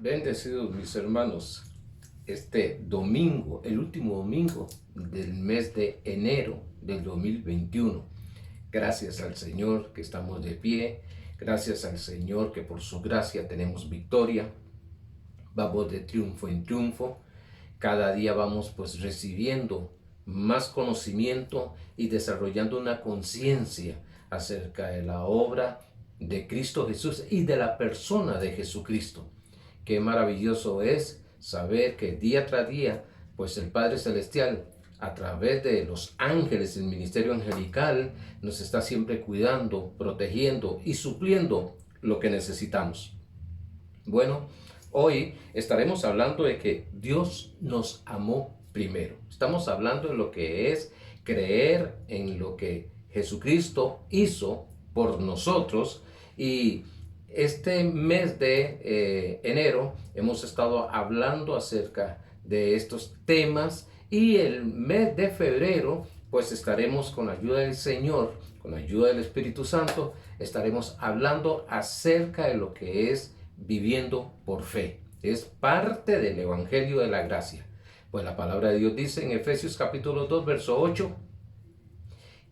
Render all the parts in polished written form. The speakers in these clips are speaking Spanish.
Bendecidos mis hermanos, este domingo, el último domingo del mes de enero del 2021. Gracias al Señor que estamos de pie, gracias al Señor que por su gracia tenemos victoria. Vamos de triunfo en triunfo, cada día vamos pues recibiendo más conocimiento y desarrollando una conciencia acerca de la obra de Cristo Jesús y de la persona de Jesucristo. Qué maravilloso es saber que día tras día, pues el Padre Celestial, a través de los ángeles, el ministerio angelical, nos está siempre cuidando, protegiendo y supliendo lo que necesitamos. Bueno, hoy estaremos hablando de que Dios nos amó primero. Estamos hablando de lo que es creer en lo que Jesucristo hizo por nosotros. Y este mes de enero hemos estado hablando acerca de estos temas, y el mes de febrero pues estaremos, con la ayuda del Señor, con la ayuda del Espíritu Santo, estaremos hablando acerca de lo que es viviendo por fe. Es parte del Evangelio de la Gracia. Pues la palabra de Dios dice en Efesios capítulo 2, verso 8,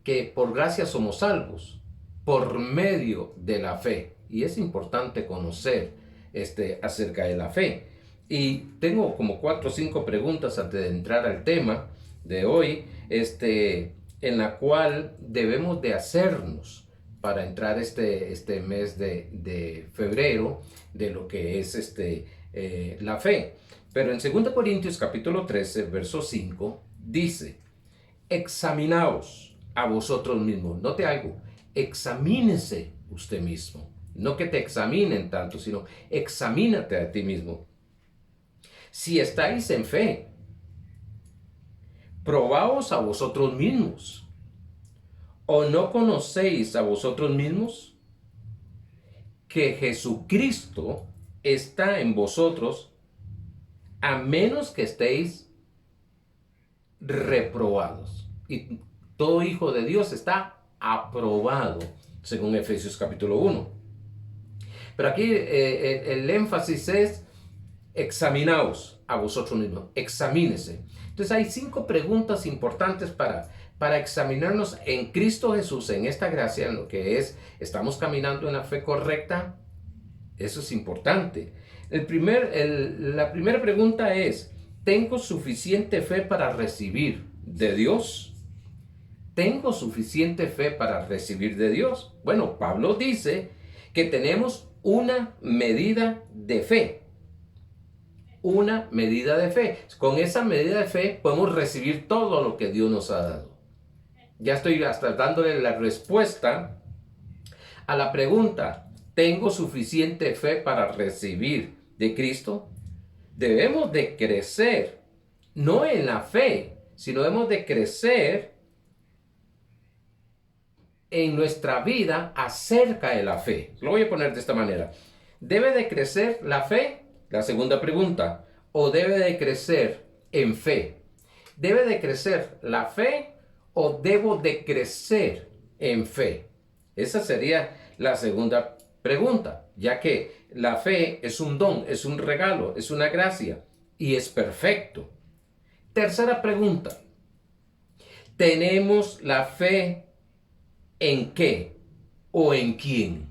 que por gracia somos salvos, por medio de la fe. Y es importante conocer acerca de la fe. Y tengo como 4 o 5 preguntas antes de entrar al tema de hoy, en la cual debemos de hacernos para entrar este mes de febrero, de lo que es la fe. Pero en 2 Corintios capítulo 13, verso 5, dice: examinaos a vosotros mismos. Note algo: examínese usted mismo. No que te examinen tanto, sino examínate a ti mismo. Si estáis en fe, probaos a vosotros mismos. ¿O no conocéis a vosotros mismos que Jesucristo está en vosotros, a menos que estéis reprobados? Y todo hijo de Dios está aprobado, según Efesios capítulo 1. Pero aquí el énfasis es: examinaos a vosotros mismos, examínese. Entonces hay 5 preguntas importantes para examinarnos en Cristo Jesús, en esta gracia, en lo que es, ¿estamos caminando en la fe correcta? Eso es importante. La primera pregunta es: ¿tengo suficiente fe para recibir de Dios? ¿Tengo suficiente fe para recibir de Dios? Bueno, Pablo dice que tenemos una medida de fe. Una medida de fe. Con esa medida de fe podemos recibir todo lo que Dios nos ha dado. Ya estoy hasta dándole la respuesta a la pregunta: ¿tengo suficiente fe para recibir de Cristo? Debemos de crecer, no en la fe, sino debemos de crecer en nuestra vida acerca de la fe. Lo voy a poner de esta manera: ¿debe de crecer la fe? La segunda pregunta. ¿O debe de crecer en fe? ¿Debe de crecer la fe o debo de crecer en fe? Esa sería la segunda pregunta, ya que la fe es un don, es un regalo, es una gracia y es perfecto. Tercera pregunta: ¿tenemos la fe en qué o en quién?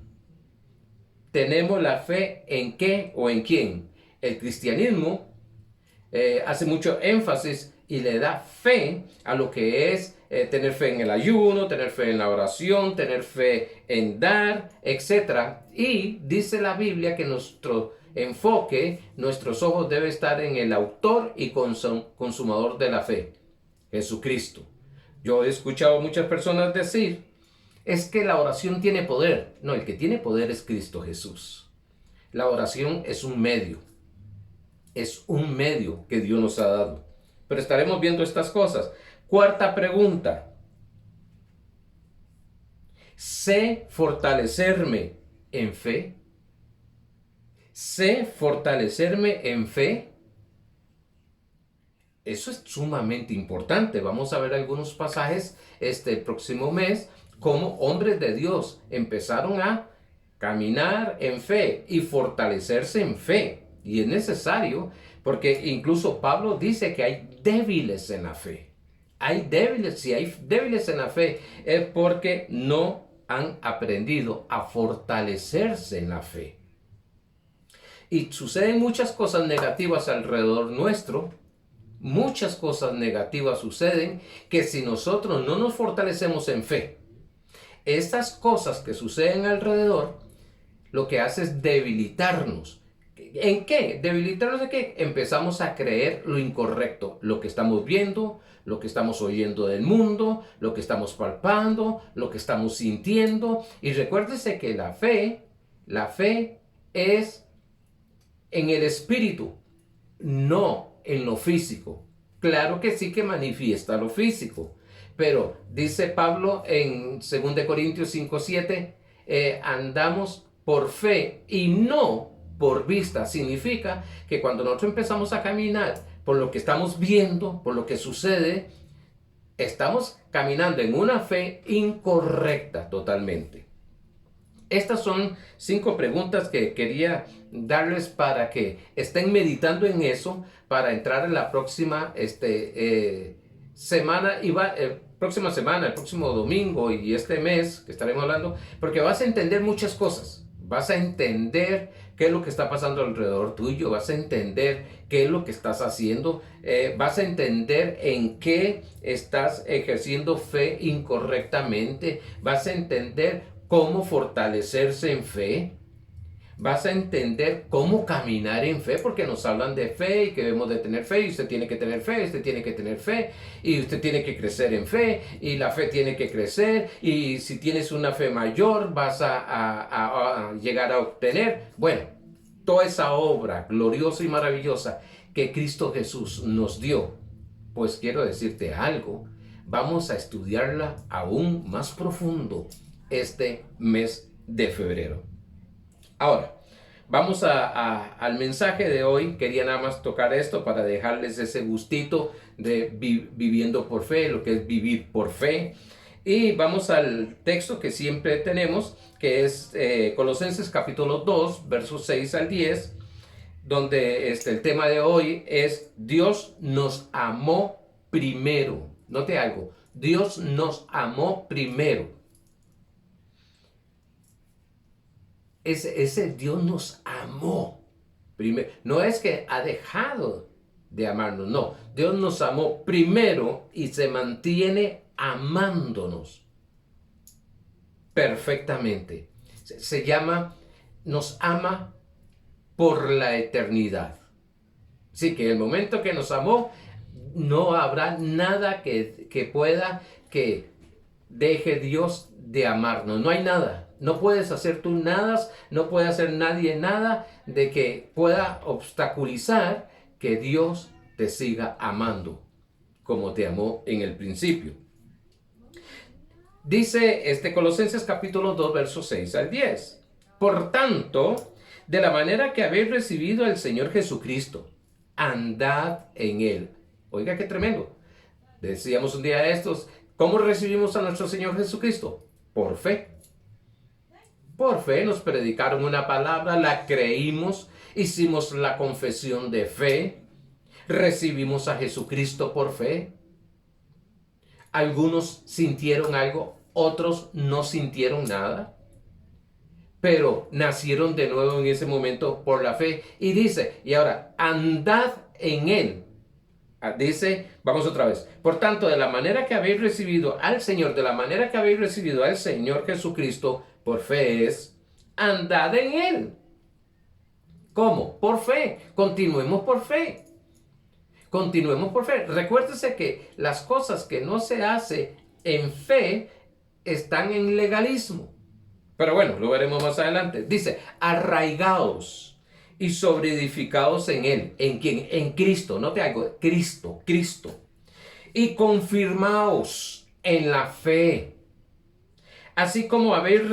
¿Tenemos la fe en qué o en quién? El cristianismo hace mucho énfasis y le da fe a lo que es tener fe en el ayuno, tener fe en la oración, tener fe en dar, etc. Y dice la Biblia que nuestro enfoque, nuestros ojos deben estar en el autor y consumador de la fe, Jesucristo. Yo he escuchado a muchas personas decir: es que la oración tiene poder. No, el que tiene poder es Cristo Jesús. La oración es un medio. Es un medio que Dios nos ha dado. Pero estaremos viendo estas cosas. Cuarta pregunta: ¿sé fortalecerme en fe? ¿Sé fortalecerme en fe? Eso es sumamente importante. Vamos a ver algunos pasajes el próximo mes, cómo hombres de Dios empezaron a caminar en fe y fortalecerse en fe. Y es necesario porque incluso Pablo dice que hay débiles en la fe. Hay débiles, si hay débiles en la fe, es porque no han aprendido a fortalecerse en la fe. Y suceden muchas cosas negativas alrededor nuestro. Muchas cosas negativas suceden que si nosotros no nos fortalecemos en fe, estas cosas que suceden alrededor, lo que hace es debilitarnos. ¿En qué? ¿Debilitarnos de qué? Empezamos a creer lo incorrecto, lo que estamos viendo, lo que estamos oyendo del mundo, lo que estamos palpando, lo que estamos sintiendo. Y recuérdese que la fe es en el espíritu, no en lo físico. Claro que sí que manifiesta lo físico, pero dice Pablo en 2 Corintios 5:7, andamos por fe y no por vista. Significa que cuando nosotros empezamos a caminar por lo que estamos viendo, por lo que sucede, estamos caminando en una fe incorrecta totalmente. Estas son 5 preguntas que quería darles para que estén meditando en eso, para entrar en la próxima semana, próxima semana, el próximo domingo y este mes que estaremos hablando, porque vas a entender muchas cosas. Vas a entender qué es lo que está pasando alrededor tuyo, vas a entender qué es lo que estás haciendo, vas a entender en qué estás ejerciendo fe incorrectamente, vas a entender cómo fortalecerse en fe, vas a entender cómo caminar en fe, porque nos hablan de fe y que debemos de tener fe, y usted tiene que tener fe, usted tiene que tener fe, y usted tiene que crecer en fe, y la fe tiene que crecer, y si tienes una fe mayor vas a llegar a obtener, bueno, toda esa obra gloriosa y maravillosa que Cristo Jesús nos dio. Pues quiero decirte algo, vamos a estudiarla aún más profundo este mes de febrero. Ahora, vamos al mensaje de hoy. Quería nada más tocar esto para dejarles ese gustito de viviendo por fe, lo que es vivir por fe. Y vamos al texto que siempre tenemos, que es Colosenses capítulo 2, versos 6 al 10, donde el tema de hoy es Dios nos amó primero. Note algo, Dios nos amó primero. Ese Dios nos amó primero. No es que ha dejado de amarnos, no. Dios nos amó primero y se mantiene amándonos perfectamente. Se llama, nos ama por la eternidad. Así que el momento que nos amó, no habrá nada que pueda que deje Dios de amarnos. No hay nada. No puedes hacer tú nada, no puede hacer nadie nada de que pueda obstaculizar que Dios te siga amando como te amó en el principio. Dice Colosenses capítulo 2, versos 6 al 10. Por tanto, de la manera que habéis recibido al Señor Jesucristo, andad en Él. Oiga, qué tremendo. Decíamos un día estos, ¿cómo recibimos a nuestro Señor Jesucristo? Por fe. Por fe nos predicaron una palabra, la creímos, hicimos la confesión de fe, recibimos a Jesucristo por fe. Algunos sintieron algo, otros no sintieron nada, pero nacieron de nuevo en ese momento por la fe. Y dice, y ahora, andad en Él. Dice, vamos otra vez. Por tanto, de la manera que habéis recibido al Señor, de la manera que habéis recibido al Señor Jesucristo, por fe es, andad en Él. ¿Cómo? Por fe. Continuemos por fe. Continuemos por fe. Recuérdese que las cosas que no se hacen en fe están en legalismo. Pero bueno, lo veremos más adelante. Dice, arraigaos y sobreedificados en Él. ¿En quién? En Cristo. No te hago Cristo. Y confirmaos en la fe. Así como habéis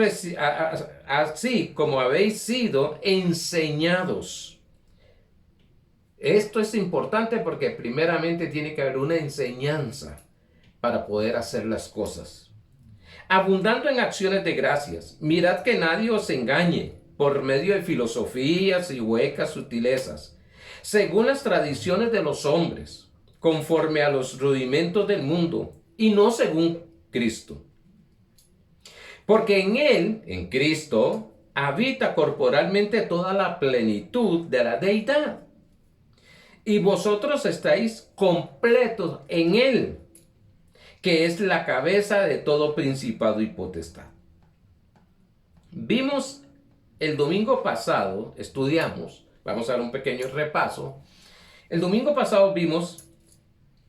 sido enseñados. Esto es importante porque primeramente tiene que haber una enseñanza para poder hacer las cosas. Abundando en acciones de gracias. Mirad que nadie os engañe. por medio de filosofías y huecas sutilezas, según las tradiciones de los hombres, conforme a los rudimentos del mundo, y no según Cristo. Porque en Él, en Cristo, habita corporalmente toda la plenitud de la deidad. Y vosotros estáis completos en Él, que es la cabeza de todo principado y potestad. Vimos el domingo pasado, estudiamos, vamos a dar un pequeño repaso. El domingo pasado vimos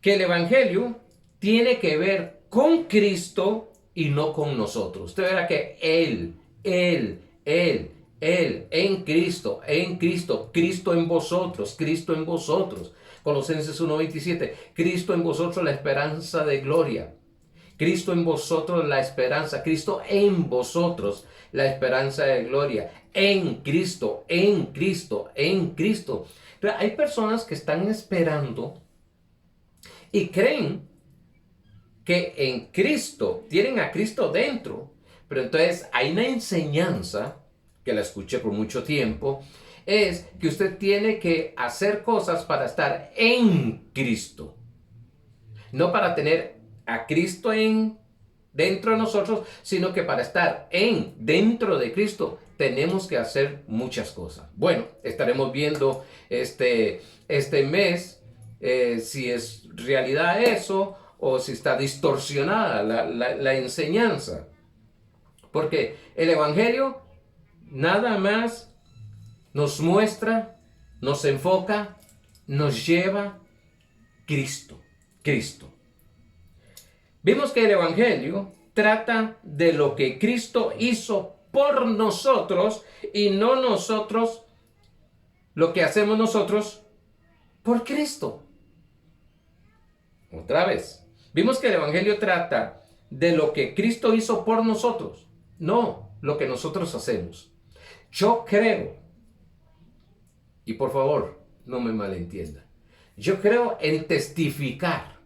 que el Evangelio tiene que ver con Cristo y no con nosotros. Usted verá que Él, en Cristo, Cristo en vosotros, Cristo en vosotros. Colosenses 1:27, Cristo en vosotros la esperanza de gloria. Cristo en vosotros la esperanza, Cristo en vosotros la esperanza de gloria. En Cristo, en Cristo, en Cristo. Pero hay personas que están esperando y creen que en Cristo, tienen a Cristo dentro, pero entonces hay una enseñanza, que la escuché por mucho tiempo, es que usted tiene que hacer cosas para estar en Cristo, no para tener a Cristo dentro de nosotros, sino que para estar dentro de Cristo tenemos que hacer muchas cosas. Bueno, estaremos viendo este mes si es realidad eso o si está distorsionada la enseñanza. Porque el Evangelio nada más nos muestra, nos enfoca, nos lleva Cristo. Vimos que el Evangelio trata de lo que Cristo hizo por nosotros y no nosotros lo que hacemos nosotros por Cristo. Otra vez, vimos que el Evangelio trata de lo que Cristo hizo por nosotros, no lo que nosotros hacemos. Yo creo, y por favor, no me malentienda, yo creo en testificar,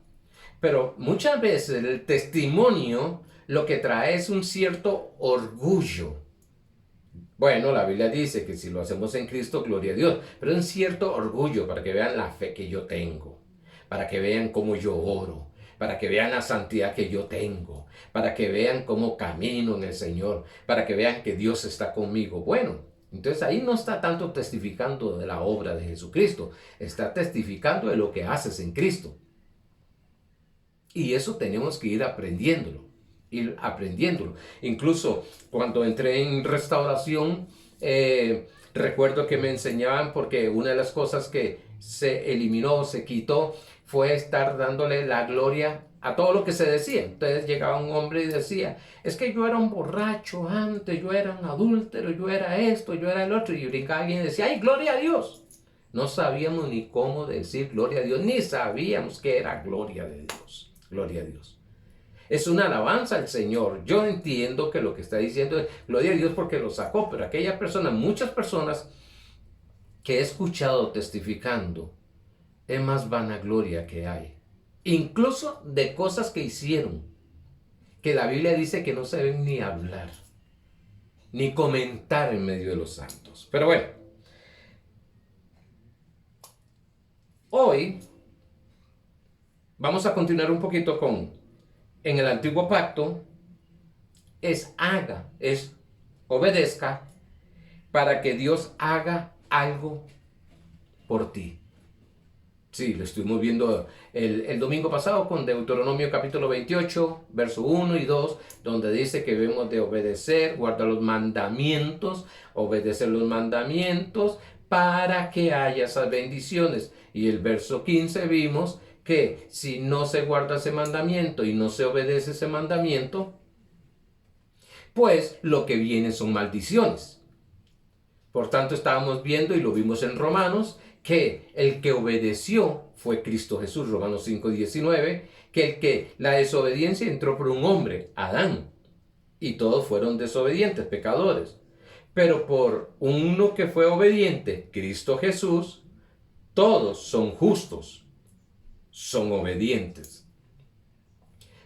pero muchas veces el testimonio lo que trae es un cierto orgullo. Bueno, la Biblia dice que si lo hacemos en Cristo, gloria a Dios, pero un cierto orgullo para que vean la fe que yo tengo, para que vean cómo yo oro, para que vean la santidad que yo tengo, para que vean cómo camino en el Señor, para que vean que Dios está conmigo. Bueno, entonces ahí no está tanto testificando de la obra de Jesucristo, está testificando de lo que haces en Cristo. Y eso tenemos que ir aprendiéndolo. Incluso cuando entré en restauración, recuerdo que me enseñaban, porque una de las cosas que se eliminó, se quitó, fue estar dándole la gloria a todo lo que se decía. Entonces llegaba un hombre y decía, es que yo era un borracho antes, yo era un adúltero, yo era esto, yo era el otro, y brincaba alguien y decía, ¡ay, gloria a Dios! No sabíamos ni cómo decir gloria a Dios, ni sabíamos qué era gloria de Dios. Gloria a Dios. Es una alabanza al Señor. Yo entiendo que lo que está diciendo es gloria a Dios porque lo sacó, pero aquella persona, muchas personas que he escuchado testificando, es más vanagloria que hay. Incluso de cosas que hicieron, que la Biblia dice que no se deben ni hablar, ni comentar en medio de los santos. Pero bueno, hoy vamos a continuar un poquito en el antiguo pacto, es obedezca para que Dios haga algo por ti. Sí, lo estuvimos viendo el domingo pasado con Deuteronomio capítulo 28, verso 1 y 2, donde dice que debemos de obedecer, guardar los mandamientos, obedecer los mandamientos para que haya esas bendiciones. Y el verso 15 vimos que si no se guarda ese mandamiento y no se obedece ese mandamiento, pues lo que viene son maldiciones. Por tanto, estábamos viendo y lo vimos en Romanos, que el que obedeció fue Cristo Jesús, Romanos 5:19, que la desobediencia entró por un hombre, Adán, y todos fueron desobedientes, pecadores. Pero por uno que fue obediente, Cristo Jesús, todos son justos, son obedientes.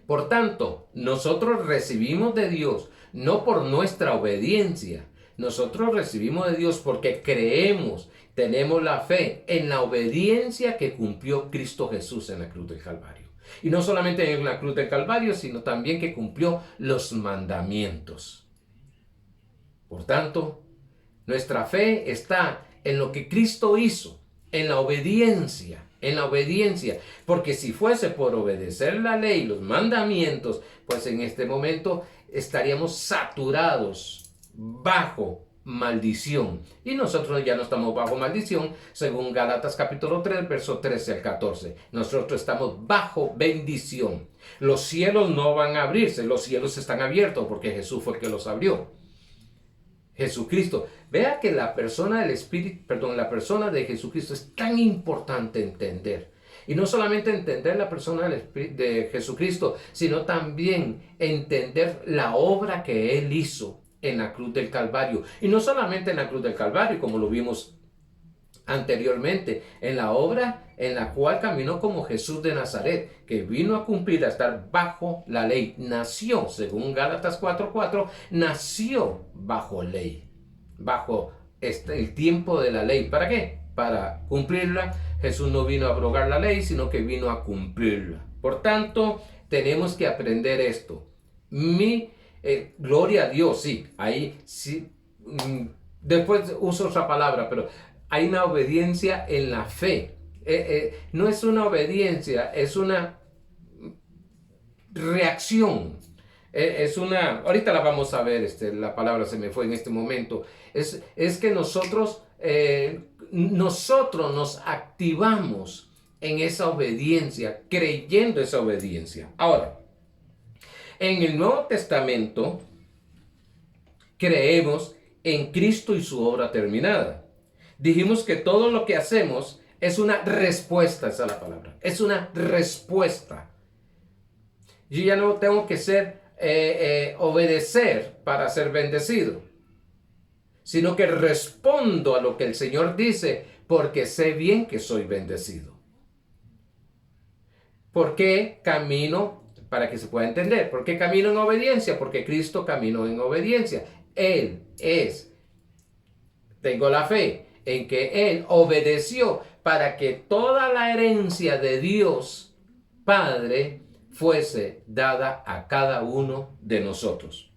Por tanto, nosotros recibimos de Dios no por nuestra obediencia, Nosotros recibimos de Dios porque creemos, tenemos la fe en la obediencia que cumplió Cristo Jesús en la cruz del Calvario. Y no solamente en la cruz del Calvario, sino también que cumplió los mandamientos. Por tanto, nuestra fe está en lo que Cristo hizo, en la obediencia, porque si fuese por obedecer la ley, los mandamientos, pues en este momento estaríamos saturados bajo maldición. Y nosotros ya no estamos bajo maldición, según Gálatas capítulo 3, verso 13 al 14. Nosotros estamos bajo bendición. Los cielos no van a abrirse, los cielos están abiertos porque Jesús fue el que los abrió. Jesucristo. Vea que la persona del Espíritu, la persona de Jesucristo es tan importante entender. Y no solamente entender la persona de Jesucristo, sino también entender la obra que Él hizo en la cruz del Calvario. Y no solamente en la cruz del Calvario, como lo vimos anteriormente, en la obra en la cual caminó como Jesús de Nazaret, que vino a cumplir, a estar bajo la ley. Nació, según Gálatas 4:4, nació bajo ley, bajo el tiempo de la ley. ¿Para qué? Para cumplirla. Jesús no vino a abrogar la ley, sino que vino a cumplirla. Por tanto, tenemos que aprender esto. Gloria a Dios, sí, ahí sí. Después uso otra palabra, pero hay una obediencia en la fe. No es una obediencia, es una reacción. Ahorita la vamos a ver, la palabra se me fue en este momento. Es que nosotros nos activamos en esa obediencia, creyendo esa obediencia. Ahora, en el Nuevo Testamento creemos en Cristo y su obra terminada. Dijimos que todo lo que hacemos es una respuesta, esa es la palabra. Es una respuesta. Yo ya no tengo que obedecer para ser bendecido, sino que respondo a lo que el Señor dice porque sé bien que soy bendecido. ¿Por qué camino? Para que se pueda entender. ¿Por qué camino en obediencia? Porque Cristo caminó en obediencia. Tengo la fe en que Él obedeció para que toda la herencia de Dios Padre fuese dada a cada uno de nosotros.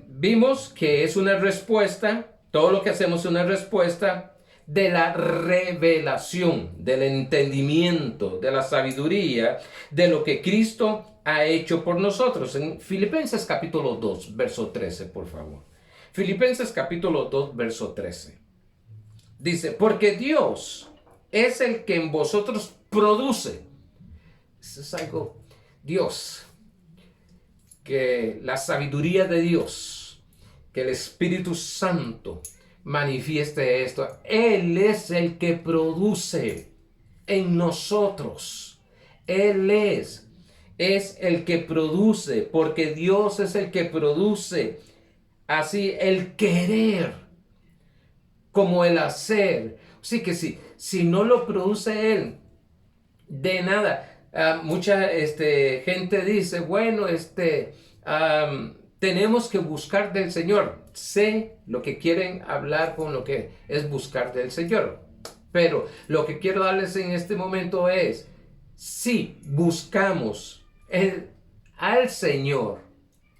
Vimos que es una respuesta, todo lo que hacemos es una respuesta de la revelación, del entendimiento, de la sabiduría, de lo que Cristo ha hecho por nosotros. En Filipenses capítulo 2, verso 13, por favor. Filipenses capítulo 2, verso 13. Dice, porque Dios es el que en vosotros produce. Eso es algo, Dios, que la sabiduría de Dios, que el Espíritu Santo manifieste esto. Él es el que produce en nosotros. Él es el que produce, porque Dios es el que produce. Así el querer como el hacer. Así que si no lo produce Él, de nada. Mucha gente dice, bueno, tenemos que buscar del Señor. Sé lo que quieren hablar con lo que es buscar del Señor. Pero lo que quiero darles en este momento es, si buscamos al Señor,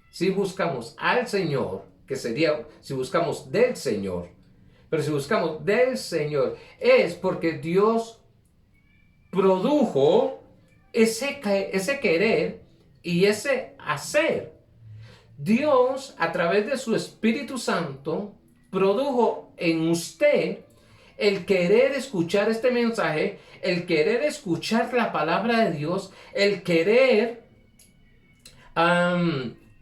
si buscamos al Señor, que sería si buscamos del Señor, pero si buscamos del Señor, es porque Dios produjo ese querer y ese hacer. Dios, a través de su Espíritu Santo, produjo en usted el querer escuchar este mensaje, el querer escuchar la palabra de Dios, el querer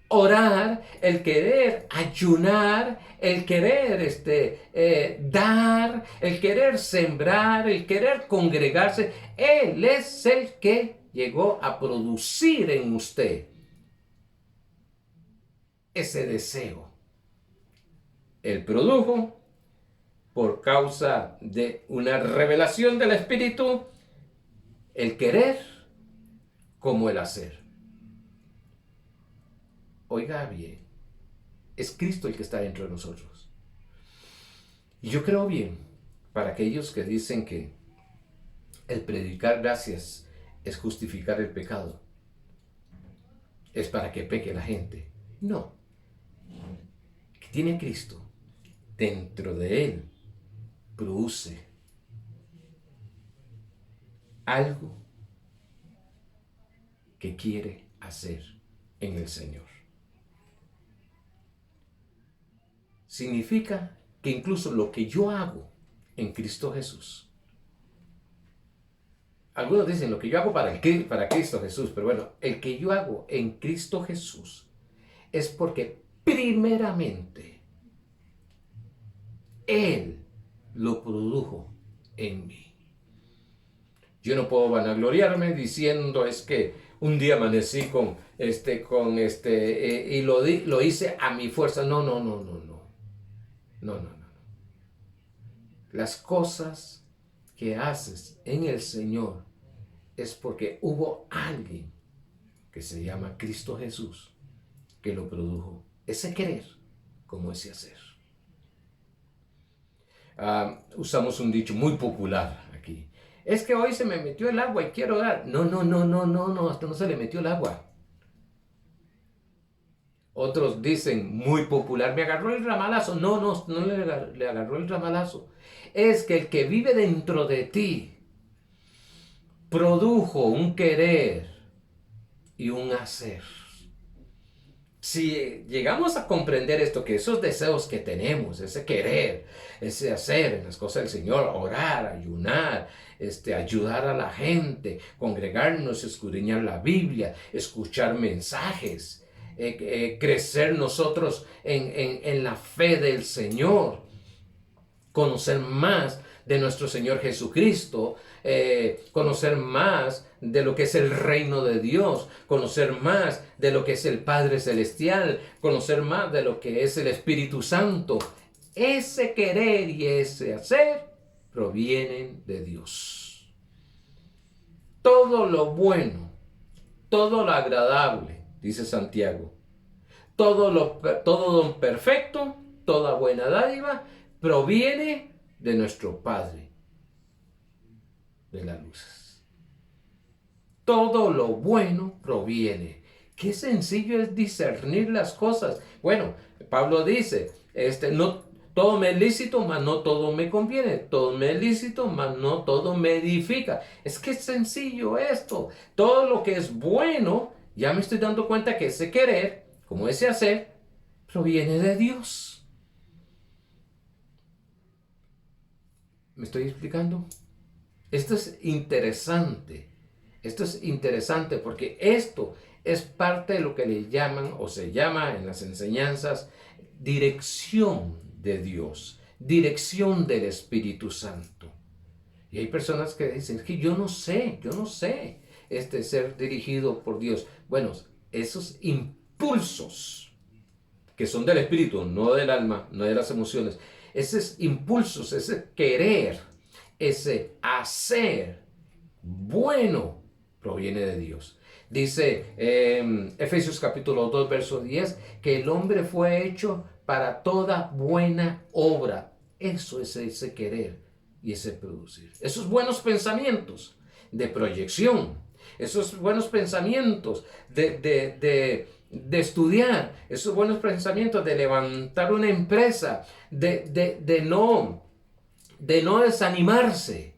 orar, el querer ayunar, el querer dar, el querer sembrar, el querer congregarse. Él es el que llegó a producir en usted ese deseo. Él produjo por causa de una revelación del Espíritu, el querer como el hacer. Oiga bien, Es Cristo el que está dentro de nosotros. Y yo creo bien, para aquellos que dicen que el predicar gracias es justificar el pecado, es para que peque la gente. No, que tiene Cristo dentro de él, produce algo que quiere hacer en el Señor. Significa que incluso lo que yo hago en Cristo Jesús, algunos dicen lo que yo hago para Cristo Jesús, pero bueno, el que yo hago en Cristo Jesús es porque primeramente Él lo produjo en mí. Yo no puedo vanagloriarme diciendo es que un día amanecí y lo hice a mi fuerza. No. No. Las cosas que haces en el Señor es porque hubo alguien que se llama Cristo Jesús que lo produjo. Ese querer como ese hacer. Usamos un dicho muy popular aquí. Es que hoy se me metió el agua y quiero dar. No, hasta no se le metió el agua. Otros dicen, muy popular, me agarró el ramalazo. No le agarró el ramalazo. Es que el que vive dentro de ti produjo un querer y un hacer. Si llegamos a comprender esto, que esos deseos que tenemos, ese querer, ese hacer en las cosas del Señor, orar, ayunar, ayudar a la gente, congregarnos, escudriñar la Biblia, escuchar mensajes, crecer nosotros en la fe del Señor, conocer más de nuestro Señor Jesucristo, conocer más de lo que es el reino de Dios, conocer más de lo que es el Padre Celestial, conocer más de lo que es el Espíritu Santo. Ese querer y ese hacer provienen de Dios. Todo lo bueno, todo lo agradable, dice Santiago, todo don perfecto, toda buena dádiva, proviene de nuestro Padre de las luces. Todo lo bueno proviene. Qué sencillo es discernir las cosas. Bueno, Pablo dice, no todo me es lícito, mas no todo me conviene. Todo me es lícito, mas no todo me edifica. Es que es sencillo esto. Todo lo que es bueno, ya me estoy dando cuenta que ese querer, como ese hacer, proviene de Dios. ¿Me estoy explicando? Esto es interesante. Esto es interesante porque esto es parte de lo que le llaman o se llama en las enseñanzas dirección de Dios, dirección del Espíritu Santo. Y hay personas que dicen, es que yo no sé ser dirigido por Dios. Bueno, esos impulsos que son del Espíritu, no del alma, no de las emociones, esos impulsos, ese querer, ese hacer bueno, proviene de Dios. Dice Efesios capítulo 2, verso 10, que el hombre fue hecho para toda buena obra. Eso es ese querer y ese producir. Esos buenos pensamientos de proyección, esos buenos pensamientos de estudiar, esos buenos pensamientos de levantar una empresa, de no desanimarse,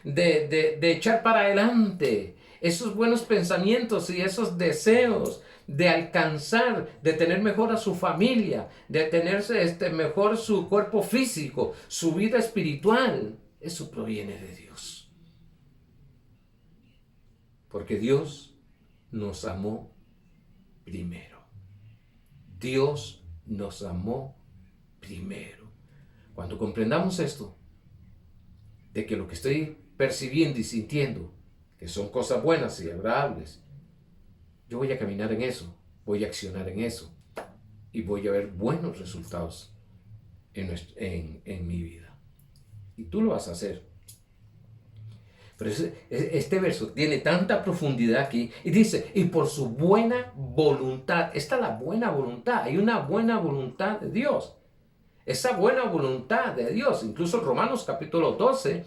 de echar para adelante, esos buenos pensamientos y esos deseos de alcanzar, de tener mejor a su familia, de tener mejor su cuerpo físico, su vida espiritual, eso proviene de Dios. Porque Dios nos amó primero. Dios nos amó primero. Cuando comprendamos esto, de que lo que estoy percibiendo y sintiendo, que son cosas buenas y agradables, yo voy a caminar en eso, voy a accionar en eso y voy a ver buenos resultados en mi vida. Y tú lo vas a hacer. Pero este verso tiene tanta profundidad aquí y dice, y por su buena voluntad, esta es la buena voluntad, hay una buena voluntad de Dios. Esa buena voluntad de Dios, incluso Romanos capítulo 12,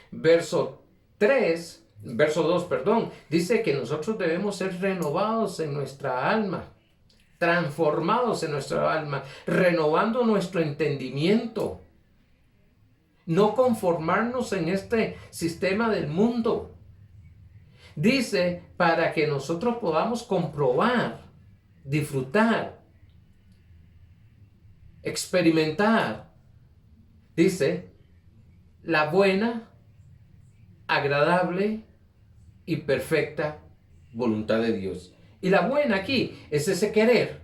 verso 3, verso 2, perdón, dice que nosotros debemos ser renovados en nuestra alma, transformados en nuestra alma, renovando nuestro entendimiento. No conformarnos en este sistema del mundo. Dice, para que nosotros podamos comprobar, disfrutar, experimentar, dice, la buena, agradable y perfecta voluntad de Dios. Y la buena aquí es ese querer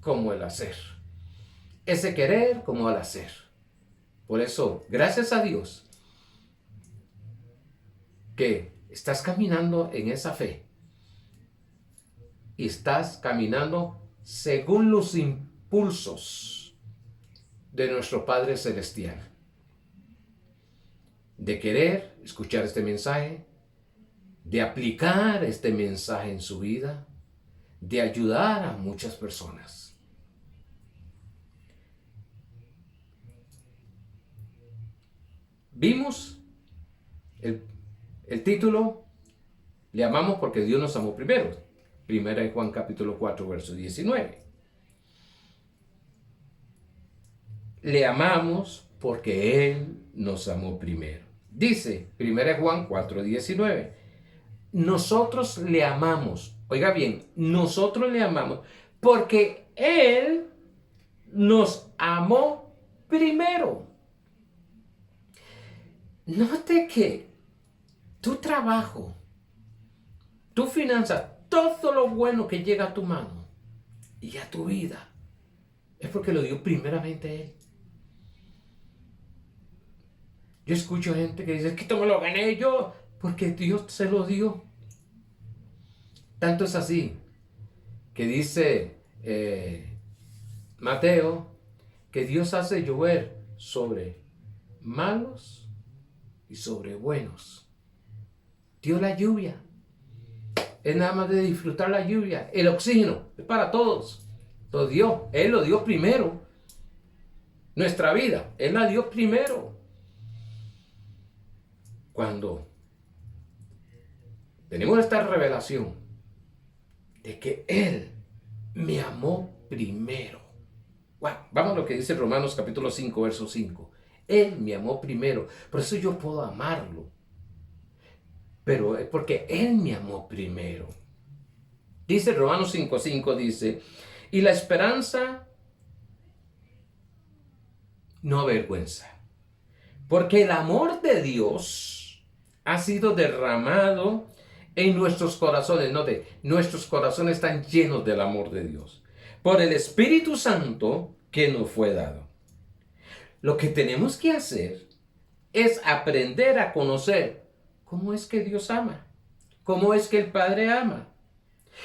como el hacer. Ese querer como el hacer. Por eso, gracias a Dios, que estás caminando en esa fe y estás caminando según los impulsos de nuestro Padre Celestial. De querer escuchar este mensaje, de aplicar este mensaje en su vida, de ayudar a muchas personas. Vimos el título, le amamos porque Dios nos amó primero. Primera de Juan capítulo 4, verso 19. Le amamos porque Él nos amó primero. Dice, primera de Juan 4, 19. Nosotros le amamos. Oiga bien, nosotros le amamos porque Él nos amó primero. Note que tu trabajo, tu finanza, todo lo bueno que llega a tu mano y a tu vida, es porque lo dio primeramente Él. Yo escucho gente que dice, que esto me lo gané yo, porque Dios se lo dio. Tanto es así, que dice Mateo, que Dios hace llover sobre malos y sobre buenos. Dio la lluvia. Es nada más de disfrutar la lluvia. El oxígeno es para todos. Lo dio. Él lo dio primero. Nuestra vida, Él la dio primero. Cuando tenemos esta revelación de que Él me amó primero. Bueno, vamos a lo que dice Romanos capítulo 5, verso 5. Él me amó primero. Por eso yo puedo amarlo. Pero es porque Él me amó primero. Dice Romanos 5:5, dice, y la esperanza no avergüenza, porque el amor de Dios ha sido derramado en nuestros corazones. Note, nuestros corazones están llenos del amor de Dios, por el Espíritu Santo que nos fue dado. Lo que tenemos que hacer es aprender a conocer cómo es que Dios ama, cómo es que el Padre ama,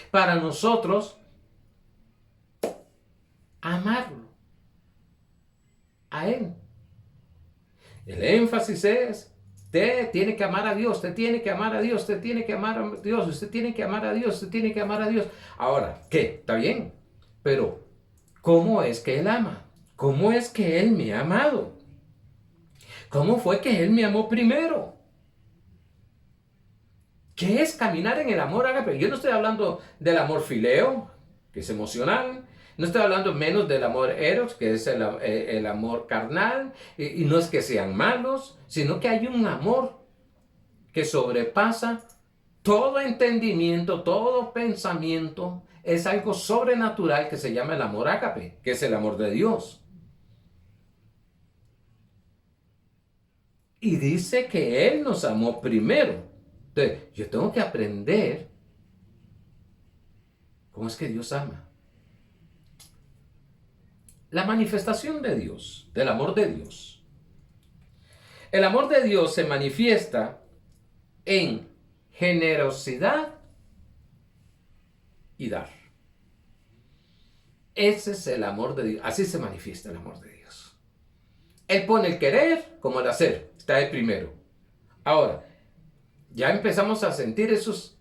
para nosotros amarlo a Él. El énfasis es, usted tiene que amar a Dios, usted tiene que amar a Dios, usted tiene que amar a Dios, usted tiene que amar a Dios, usted tiene que amar a Dios. Ahora, ¿qué? Está bien, pero ¿cómo es que Él ama? ¿Cómo es que Él me ha amado? ¿Cómo fue que Él me amó primero? ¿Qué es caminar en el amor ágape? Yo no estoy hablando del amor fileo, que es emocional. No estoy hablando menos del amor eros, que es el amor carnal. Y no es que sean malos, sino que hay un amor que sobrepasa todo entendimiento, todo pensamiento. Es algo sobrenatural que se llama el amor ágape, que es el amor de Dios. Y dice que Él nos amó primero. Entonces, yo tengo que aprender cómo es que Dios ama. La manifestación de Dios, del amor de Dios. El amor de Dios se manifiesta en generosidad y dar. Ese es el amor de Dios. Así se manifiesta el amor de Dios. Él pone el querer como el hacer. Está de primero. Ahora, Ya empezamos a sentir esos,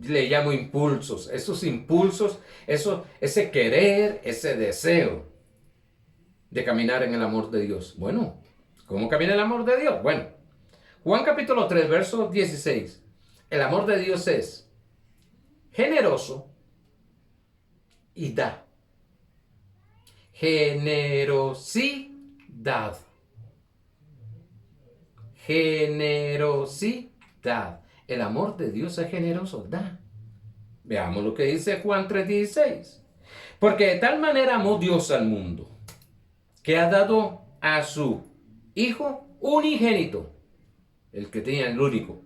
le llamo impulsos, ese querer, ese deseo de caminar en el amor de Dios. Bueno, ¿cómo camina el amor de Dios? Bueno, Juan capítulo 3, verso 16. El amor de Dios es generoso y da. Generosidad. Generosidad. El amor de Dios es generoso, da. Veamos lo que dice Juan 3:16. Porque de tal manera amó Dios al mundo, que ha dado a su Hijo unigénito, el que tenía el único,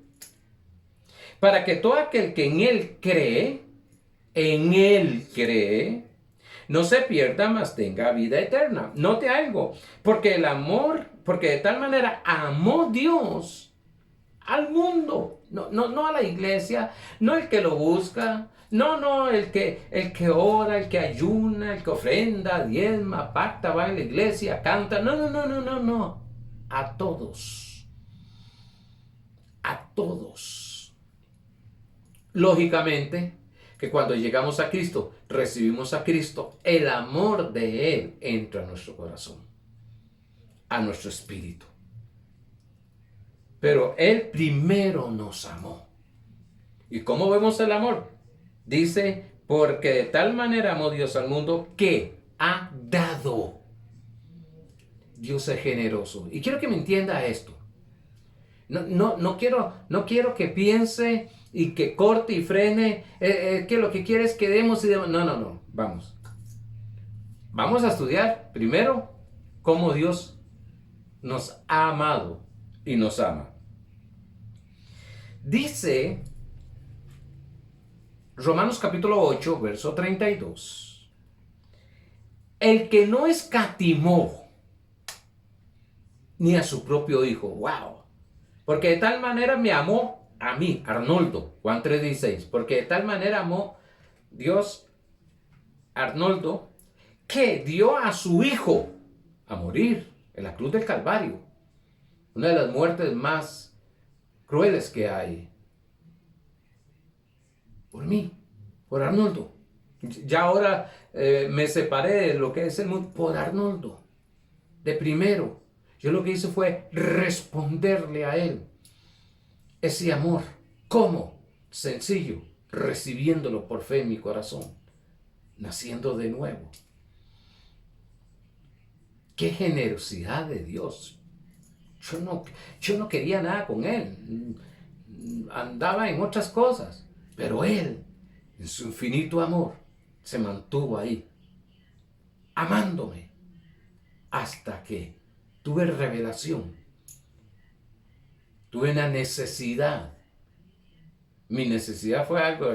para que todo aquel que en Él cree, no se pierda, mas tenga vida eterna. Note algo, porque porque de tal manera amó Dios al mundo, no a la iglesia, no el que lo busca, no el que ora, el que ayuna, el que ofrenda, diezma, pacta, va a la iglesia, canta, no, a todos, a todos. Lógicamente, que cuando llegamos a Cristo, recibimos a Cristo, el amor de Él entra a nuestro corazón, a nuestro espíritu. Pero Él primero nos amó. ¿Y cómo vemos el amor? Dice, porque de tal manera amó Dios al mundo que ha dado. Dios es generoso. Y quiero que me entienda esto. No quiero que piense y que corte y frene, que lo que quiere es que demos y demos. No, vamos. Vamos a estudiar primero cómo Dios nos ha amado y nos ama. Dice Romanos capítulo 8, verso 32. El que no escatimó ni a su propio hijo. ¡Wow! Porque de tal manera me amó a mí, Arnoldo, Juan 3:16. Porque de tal manera amó Dios, Arnoldo, que dio a su hijo a morir en la cruz del Calvario. Una de las muertes más crueles que hay. Por mí, por Arnoldo. Ya ahora me separé de lo que es el mundo por Arnoldo. De primero, yo lo que hice fue responderle a él ese amor. ¿Cómo? Sencillo, recibiéndolo por fe en mi corazón, naciendo de nuevo. ¡Qué generosidad de Dios! Yo no quería nada con él, andaba en otras cosas, pero él, en su infinito amor, se mantuvo ahí, amándome, hasta que tuve revelación, tuve una necesidad. Mi necesidad fue algo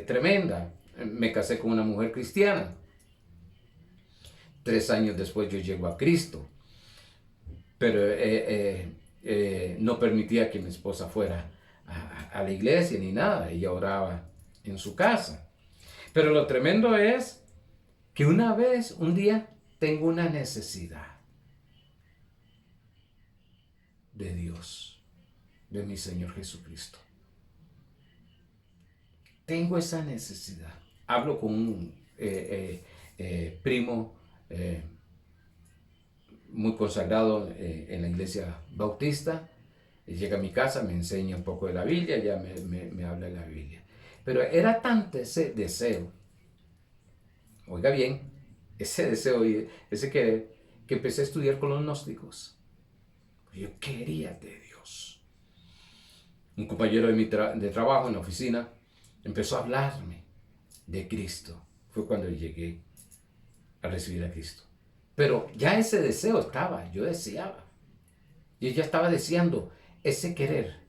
tremenda. Me casé con una mujer cristiana. 3 años después yo llego a Cristo. Pero no permitía que mi esposa fuera a la iglesia ni nada. Ella oraba en su casa. Pero lo tremendo es que un día, tengo una necesidad de Dios, de mi Señor Jesucristo. Tengo esa necesidad. Hablo con un primo muy consagrado en la iglesia bautista. Llega a mi casa, me enseña un poco de la Biblia, ya me habla de la Biblia. Pero era tanto ese deseo, oiga bien, ese deseo, ese que empecé a estudiar con los gnósticos. Yo quería de Dios. Un compañero de trabajo en la oficina empezó a hablarme de Cristo. Fue cuando llegué a recibir a Cristo. Pero ya ese deseo estaba, yo deseaba. Yo ya estaba deseando, ese querer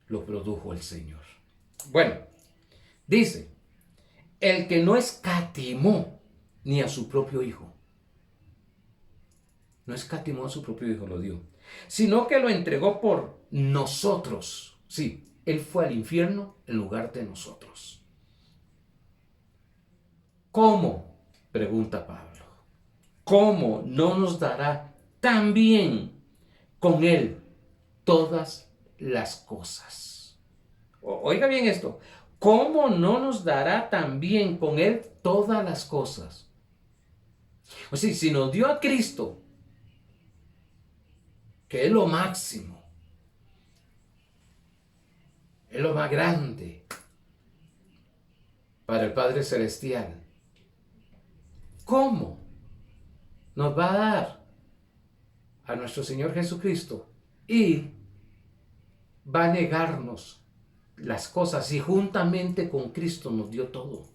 lo produjo el Señor. Bueno, dice, el que no escatimó ni a su propio hijo. No escatimó a su propio hijo, lo dio. Sino que lo entregó por nosotros. Sí, él fue al infierno en lugar de nosotros. ¿Cómo? Pregunta Pablo. ¿Cómo no nos dará también con él todas las cosas. Oiga bien esto. ¿Cómo no nos dará también con Él todas las cosas? O sea, si nos dio a Cristo, que es lo máximo, es lo más grande para el Padre Celestial, ¿cómo nos va a dar a nuestro Señor Jesucristo y va a negarnos las cosas y juntamente con Cristo nos dio todo?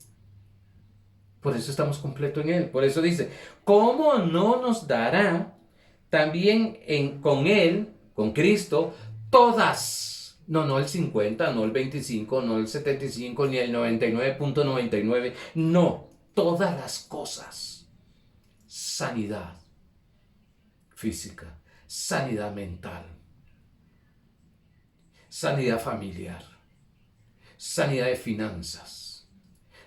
Por eso estamos completos en Él. Por eso dice, ¿cómo no nos dará también con Él, con Cristo, todas? No el 50, no el 25, no el 75, ni el 99.99. No, todas las cosas. Sanidad física, sanidad mental, sanidad familiar, sanidad de finanzas,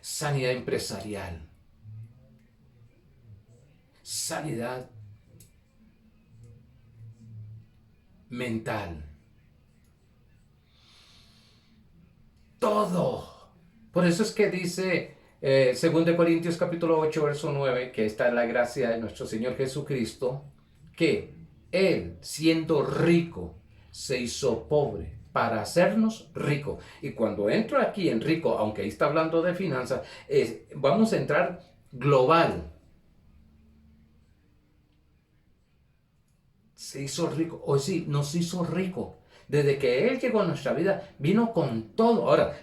sanidad empresarial, sanidad mental. Todo. Por eso es que dice 2 Corintios capítulo 8, verso 9, que esta es la gracia de nuestro Señor Jesucristo, que Él, siendo rico, se hizo pobre para hacernos rico. Y cuando entro aquí en rico, aunque ahí está hablando de finanzas, vamos a entrar global. Se hizo rico, o sí, nos hizo rico. Desde que Él llegó a nuestra vida, vino con todo. Ahora,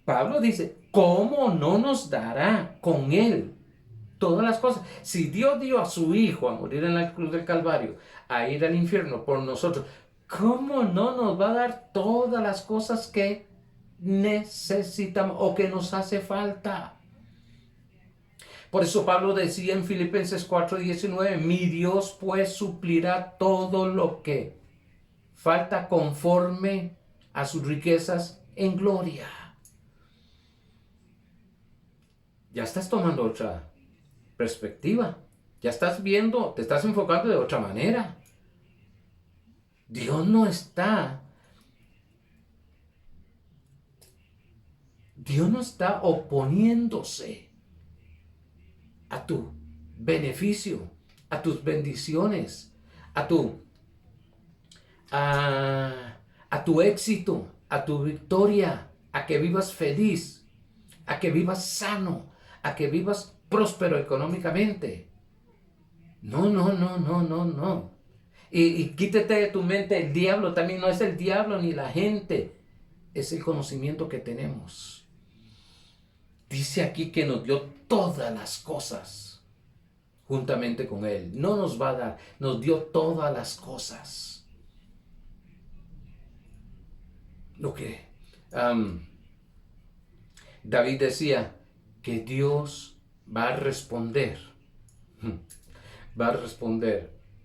Pablo dice, ¿cómo no nos dará con Él todas las cosas? Si Dios dio a su Hijo a morir en la cruz del Calvario, a ir al infierno por nosotros, ¿cómo no nos va a dar todas las cosas que necesitamos o que nos hace falta? Por eso Pablo decía en Filipenses 4:19, mi Dios pues suplirá todo lo que falta conforme a sus riquezas en gloria. Ya estás tomando otra perspectiva. Ya estás viendo, te estás enfocando de otra manera. Dios no está oponiéndose a tu beneficio, a tus bendiciones, a tu éxito, a tu victoria, a que vivas feliz, a que vivas sano, a que vivas próspero económicamente. No. Y quítate de tu mente el diablo. También no es el diablo ni la gente, es el conocimiento que tenemos. Dice aquí que nos dio todas las cosas juntamente con Él. No nos va a dar, nos dio todas las cosas. Lo que David decía, que Dios va a responder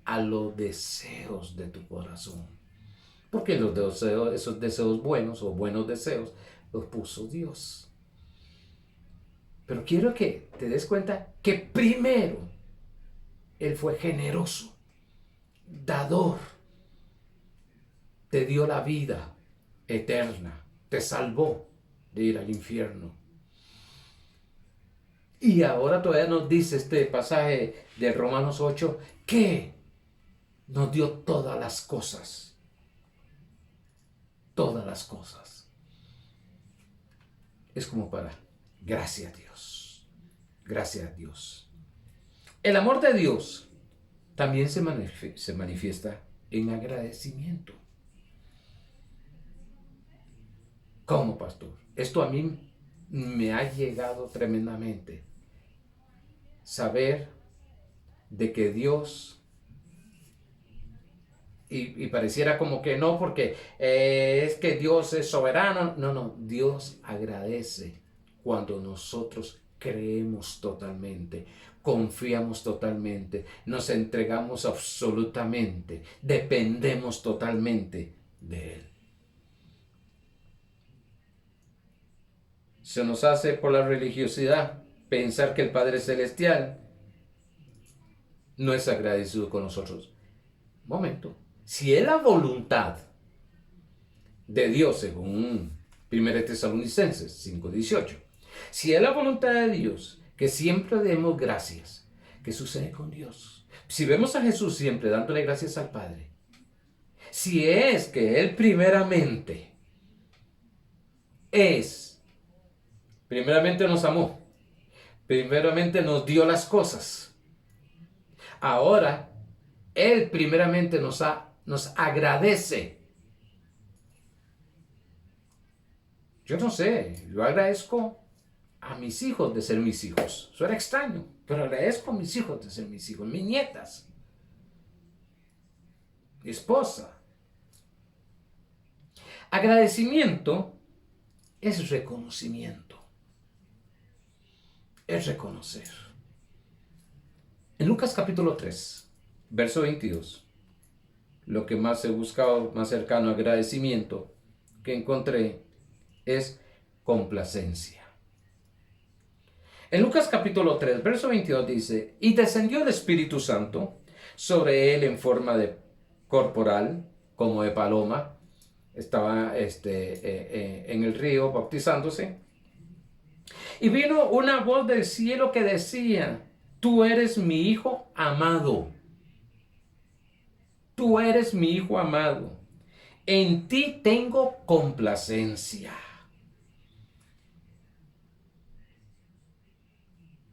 a los deseos de tu corazón. Porque los deseos, esos deseos buenos o buenos deseos, los puso Dios. Pero quiero que te des cuenta que primero Él fue generoso, dador, te dio la vida eterna, te salvó de ir al infierno. Y ahora todavía nos dice este pasaje de Romanos 8 que nos dio todas las cosas. Todas las cosas. Es como para, gracias a Dios. Gracias a Dios. El amor de Dios también se manifiesta en agradecimiento. ¿Cómo, pastor? Esto a mí me ha llegado tremendamente. Saber de que Dios, y pareciera como que no, porque es que Dios es soberano. No, Dios agradece cuando nosotros creemos totalmente, confiamos totalmente, nos entregamos absolutamente, dependemos totalmente de Él. Se nos hace por la religiosidad pensar que el Padre Celestial no es agradecido con nosotros. Momento, si es la voluntad de Dios, según 1 Tesalonicenses 5:18. Si es la voluntad de Dios que siempre demos gracias, ¿qué sucede con Dios? Si vemos a Jesús siempre dándole gracias al Padre, si es que Él primeramente nos amó, primeramente nos dio las cosas, ahora Él primeramente nos agradece. Yo no sé, yo agradezco a mis hijos de ser mis hijos. Suena extraño, pero agradezco a mis hijos de ser mis hijos, mis nietas, mi esposa. Agradecimiento es reconocimiento, es reconocer. En Lucas capítulo 3, verso 22, lo que más he buscado, más cercano a agradecimiento que encontré es complacencia. En Lucas capítulo 3, verso 22 dice, y descendió el Espíritu Santo sobre él en forma de corporal, como de paloma. Estaba en el río bautizándose. Y vino una voz del cielo que decía, tú eres mi hijo amado. Tú eres mi hijo amado. En ti tengo complacencia.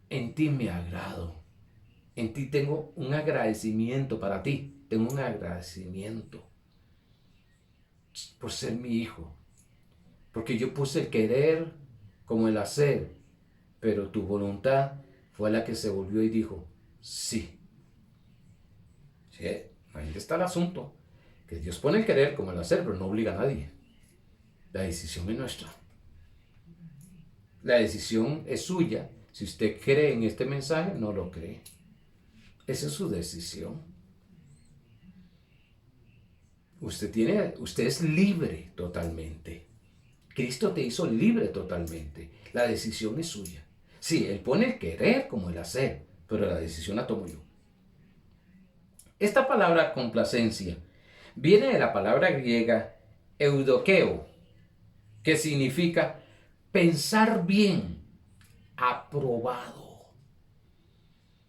En ti me agrado. En ti tengo un agradecimiento para ti. Tengo un agradecimiento por ser mi hijo. Porque yo puse el querer como el hacer. Pero tu voluntad fue la que se volvió y dijo, sí. Sí, ahí está el asunto. Que Dios pone el querer como el hacer, pero no obliga a nadie. La decisión es nuestra. La decisión es suya. Si usted cree en este mensaje, no lo cree. Esa es su decisión. Usted es libre totalmente. Cristo te hizo libre totalmente. La decisión es suya. Sí, Él pone el querer como el hacer, pero la decisión la tomo yo. Esta palabra complacencia viene de la palabra griega eudokeo, que significa pensar bien, aprobado.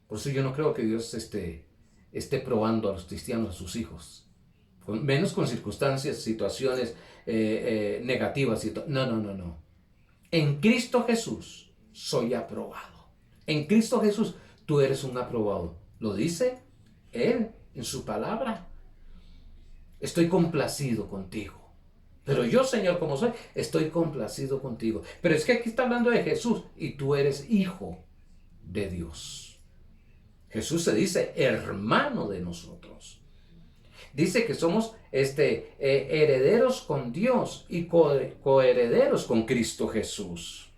Por eso yo no creo que Dios esté probando a los cristianos, a sus hijos, menos con circunstancias, situaciones negativas. No. En Cristo Jesús soy aprobado. En Cristo Jesús tú eres un aprobado. Lo dice Él en su palabra. Estoy complacido contigo. Pero yo, Señor, como soy, estoy complacido contigo. Pero es que aquí está hablando de Jesús y tú eres hijo de Dios. Jesús se dice hermano de nosotros. Dice que somos herederos con Dios y coherederos con Cristo Jesús.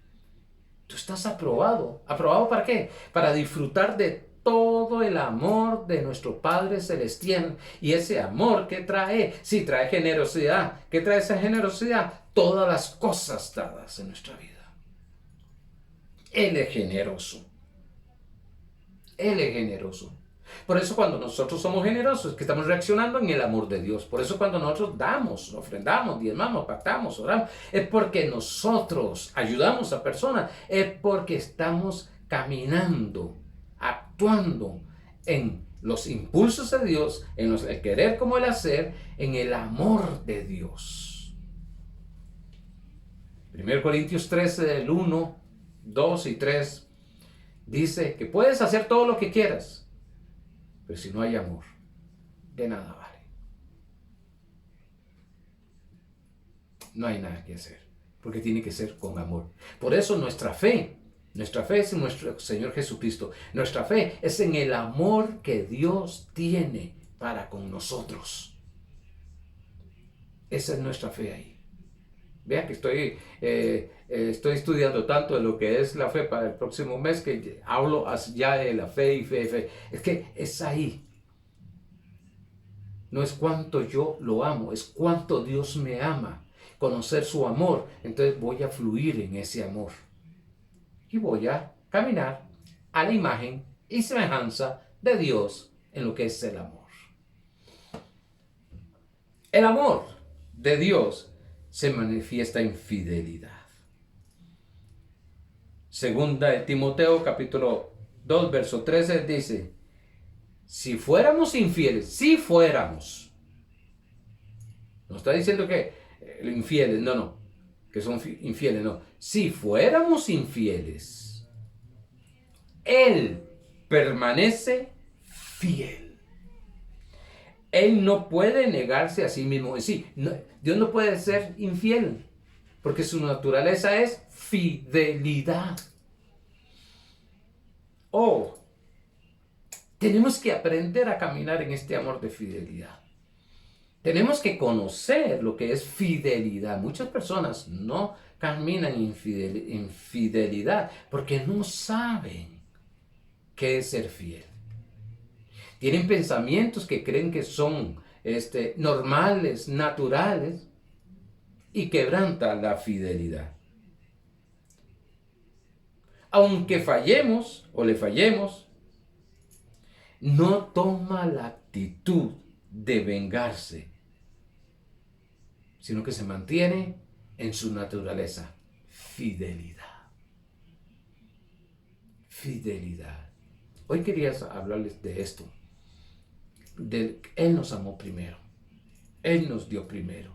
Tú estás aprobado. ¿Aprobado para qué? Para disfrutar de todo el amor de nuestro Padre Celestial. Y ese amor, ¿qué trae? Sí, trae generosidad. ¿Qué trae esa generosidad? Todas las cosas dadas en nuestra vida. Él es generoso. Él es generoso. Por eso cuando nosotros somos generosos es que estamos reaccionando en el amor de Dios. Por eso cuando nosotros damos, ofrendamos, diezmamos, pactamos, oramos, es porque nosotros ayudamos a personas, es porque estamos caminando, actuando en los impulsos de Dios, en el querer como el hacer, en el amor de Dios. 1 Corintios 13, del 1, 2 y 3, dice que puedes hacer todo lo que quieras, pero si no hay amor, de nada vale. No hay nada que hacer, porque tiene que ser con amor. Por eso nuestra fe es en nuestro Señor Jesucristo. Nuestra fe es en el amor que Dios tiene para con nosotros. Esa es nuestra fe ahí. Vean que estoy estudiando tanto de lo que es la fe para el próximo mes que hablo ya de la fe y fe. Es que es ahí. No es cuánto yo lo amo, es cuánto Dios me ama. Conocer su amor, entonces voy a fluir en ese amor. Y voy a caminar a la imagen y semejanza de Dios en lo que es el amor. El amor de Dios se manifiesta infidelidad. Segunda de Timoteo capítulo 2 verso 13 dice, si fuéramos infieles, si fuéramos, no está diciendo que infieles, no, que son infieles, no, si fuéramos infieles, Él permanece fiel. Él no puede negarse a sí mismo. Sí, no, Dios no puede ser infiel, porque su naturaleza es fidelidad. Oh, tenemos que aprender a caminar en este amor de fidelidad. Tenemos que conocer lo que es fidelidad. Muchas personas no caminan en fidelidad porque no saben qué es ser fiel. Tienen pensamientos que creen que son normales, naturales, y quebrantan la fidelidad. Aunque fallemos o le fallemos, no toma la actitud de vengarse, sino que se mantiene en su naturaleza, fidelidad. Fidelidad. Hoy quería hablarles de esto. Él nos amó primero. Él nos dio primero.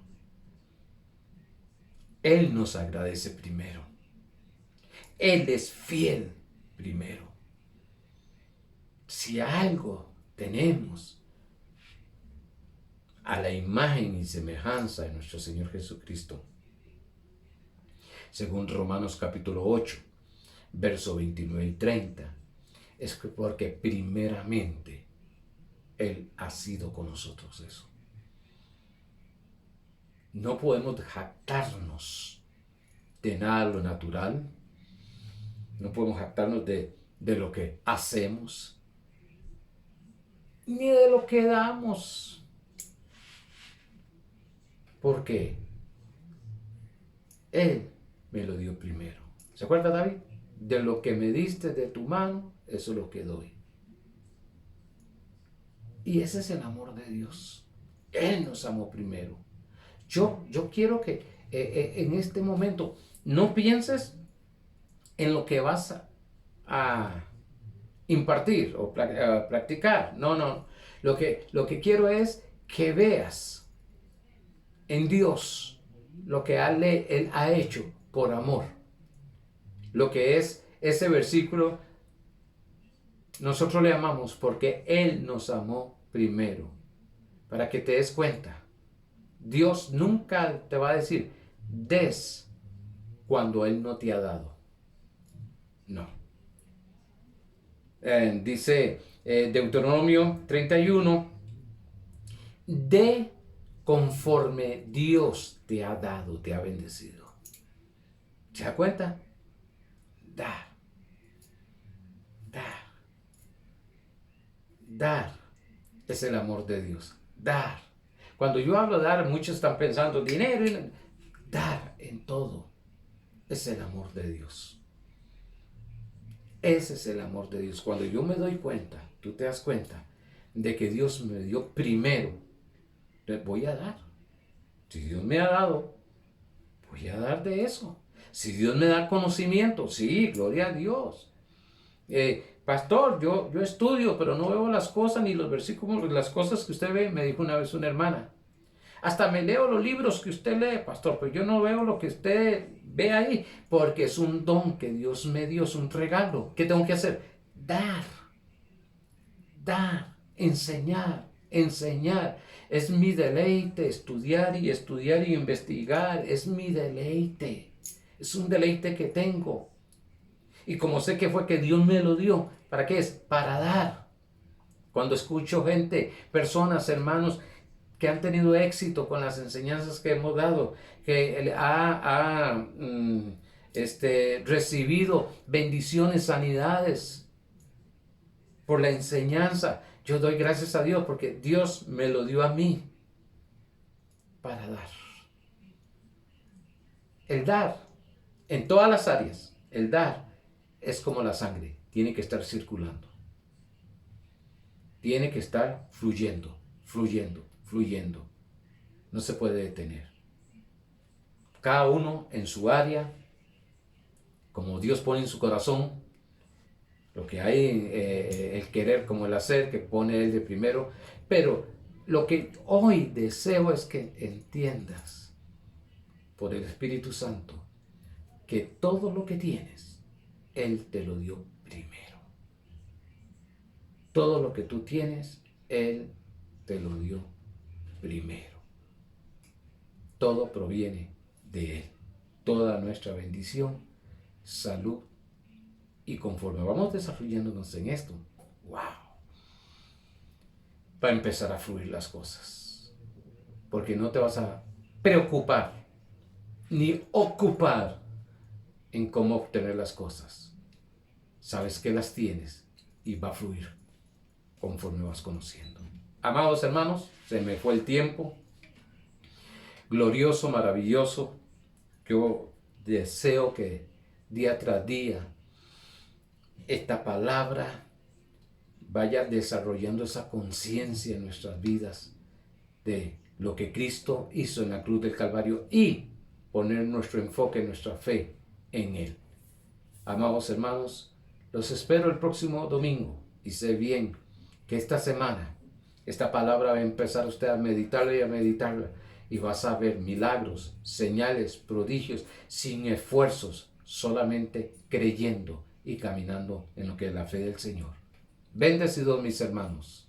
Él nos agradece primero. Él es fiel primero. Si algo tenemos a la imagen y semejanza de nuestro Señor Jesucristo, según Romanos capítulo 8, verso 29 y 30, es porque primeramente Él ha sido con nosotros eso. No podemos jactarnos de nada de lo natural. No podemos jactarnos de lo que hacemos, ni de lo que damos. Porque Él me lo dio primero. ¿Se acuerda, David? De lo que me diste de tu mano, eso es lo que doy. Y ese es el amor de Dios. Él nos amó primero. Yo quiero que en este momento no pienses en lo que vas a impartir o practicar. No. Lo que quiero es que veas en Dios lo que Él ha hecho por amor. Lo que es ese versículo, nosotros le amamos porque Él nos amó primero. Para que te des cuenta, Dios nunca te va a decir, des cuando Él no te ha dado. No. Dice Deuteronomio 31, de conforme Dios te ha dado, te ha bendecido. ¿Se da cuenta? Dar. Dar es el amor de Dios. Dar. Cuando yo hablo de dar, muchos están pensando dinero. Dar en todo es el amor de Dios. Ese es el amor de Dios. Cuando yo me doy cuenta, tú te das cuenta de que Dios me dio primero, le voy a dar. Si Dios me ha dado, voy a dar de eso. Si Dios me da conocimiento, sí, gloria a Dios. Pastor, yo estudio, pero no veo las cosas ni los versículos, las cosas que usted ve, me dijo una vez una hermana. Hasta me leo los libros que usted lee, pastor, pero yo no veo lo que usted ve ahí, porque es un don que Dios me dio, es un regalo. ¿Qué tengo que hacer? Dar, enseñar. Es mi deleite estudiar y investigar, es mi deleite. Es un deleite que tengo. Y como sé que fue que Dios me lo dio, ¿para qué es? Para dar. Cuando escucho gente, personas, hermanos, que han tenido éxito con las enseñanzas que hemos dado, que ha recibido bendiciones, sanidades por la enseñanza, yo doy gracias a Dios porque Dios me lo dio a mí para dar. El dar, en todas las áreas, el dar es como la sangre, tiene que estar circulando. Tiene que estar fluyendo. No se puede detener. cada uno en su área, como Dios pone en su corazón, lo que hay, el querer como el hacer, que pone Él de primero. Pero lo que hoy deseo es que entiendas por el Espíritu Santo que todo lo que tienes, Él te lo dio primero. Todo lo que tú tienes, Él te lo dio primero. Todo proviene de Él. Toda nuestra bendición, salud, y conforme vamos desarrollándonos en esto, wow, va a empezar a fluir las cosas. Porque no te vas a preocupar ni ocupar en cómo obtener las cosas. Sabes que las tienes y va a fluir conforme vas conociendo. Amados hermanos, se me fue el tiempo. Glorioso, maravilloso. Yo deseo que día tras día esta palabra vaya desarrollando esa conciencia en nuestras vidas de lo que Cristo hizo en la cruz del Calvario y poner nuestro enfoque, nuestra fe en Él. Amados hermanos, los espero el próximo domingo y sé bien que esta semana esta palabra va a empezar usted a meditarla y a meditarla y vas a ver milagros, señales, prodigios, sin esfuerzos, solamente creyendo y caminando en lo que es la fe del Señor. Bendecidos mis hermanos.